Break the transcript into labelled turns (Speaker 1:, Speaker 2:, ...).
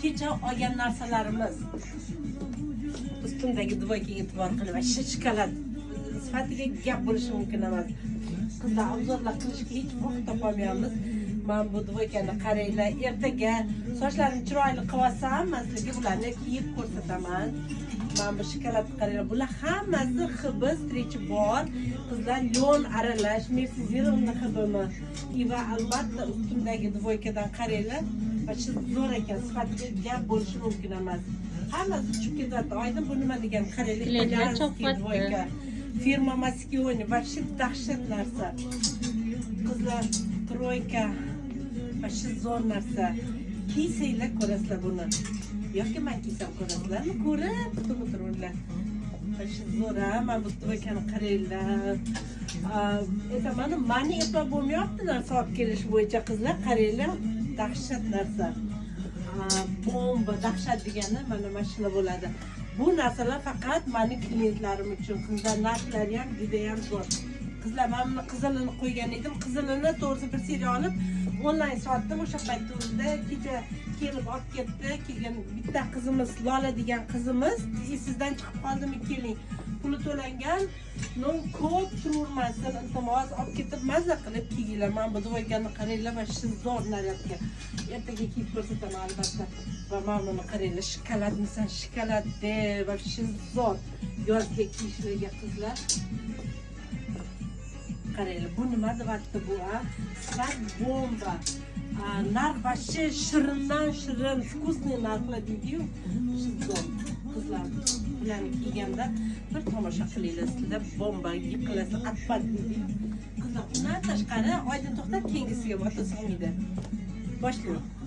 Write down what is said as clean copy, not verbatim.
Speaker 1: kecha olgan narsalarimiz ustimdagi dvoykaga e'tibor qilib shokolad sifatiga gap bo'lishi mumkin emas. Qizlar obzorlar qilishga hech vaqt topolmayapmiz. Men bu dvoykani qaranglar, ertaga sochlarimni chiroyli qilib olsam, men sizlarga bularni kiyib ko'rsataman. Men bu shokoladni qaranglar, bular hammasi hibs strechi bor. Qizlar lyon aralash, mefizirованный hibimi. Va albatta ustimdagi dvoykadan qaranglar, shu zo'r ekan, sifatiga gap bo'lishi mumkin emas. Hammasi tushib ketyapti. Oydin bu nima degan qaranglar, dvoyka. Firma Maskioni, вообще dahshat narsa. Qizlar troyka, вообще zo'r narsa. Kiysanglar ko'rasizlar buni. Yoki men kiysam ko'rasizlarmi? Ko'rib turiblar. Вообще zo'r, men bu troykani qaranglar. Aytaman, meni eplab bo'lmayapti narsa olib kelish bo'yicha qizlar, qaranglar, dahshat narsa. Bomba, dahshat degani mana mashina bo'ladi. Bu narsalar faqat meni klientlarim uchun. Qizlar narxlari ham juda ham zo'r. Qizlar, men buni qizilini qo'ygan edim. Qizilini to'g'risi bir seriya olib onlayn sotdim. O'sha paytda o'zida kecha kelib olib ketdi. Kelgan bitta qizimiz, Lola degan qizimiz, sizdan chiqib qoldimi keling. Puli to'langan. Non ko'p turmasdan iltimos olib ketib mazza qilib kiygizlar. Men bu dvoykani qaranglar va shu zo'r naryadga. Ertaga kiyib ko'rsataman albatta. Va men buni qaranglar, shokoladmisan, shokoladda va shu zo'r yozga kiyishlarga qizlar. Qaranglar, bu nima deyapti bu, sifat bomba. Narx вообще shirindan shirin, вкусный narxlar deydi-yu. Shu zo'r qizlar. Bularni kiyganda bir tomosha qilinglar, sizlar bomba yiqilasa atpat deydi. Qizlar, undan tashqari Oydin to'xtab keyingisiga o'tsa olmaydi. Boshlaymiz.